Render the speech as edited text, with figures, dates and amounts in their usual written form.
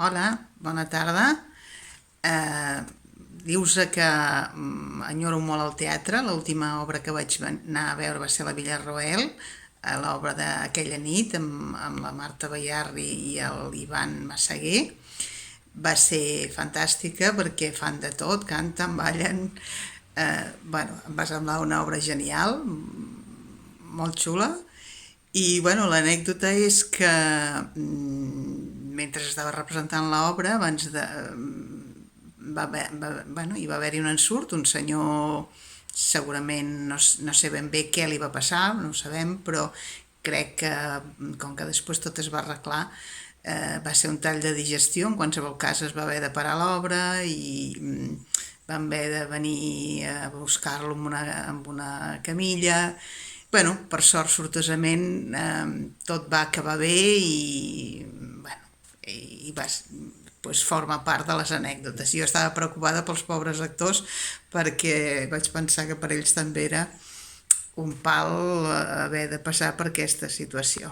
Hola, bona tarda. Dius que enyoro molt el teatre. L'última obra que vaig anar a veure va ser la Villarroel, l'obra d'aquella nit amb la Marta Bayarri i l'Ivan Massaguer. Va ser fantàstica perquè fan de tot, canten, ballen. Em va semblar una obra genial, molt xula. I l'anècdota és que mentre estava representant l'obra, abans de, hi va haver-hi un ensurt, un senyor segurament no sé ben bé què li va passar, no ho sabem, però crec que com que després tot es va arreglar, va ser un tall de digestió. En qualsevol cas es va haver de parar l'obra i van haver de venir a buscar-lo amb una camilla. Per sort, sortosament, tot va acabar bé i forma part de les anècdotes. Jo estava preocupada pels pobres actors perquè vaig pensar que per ells també era un pal haver de passar per aquesta situació.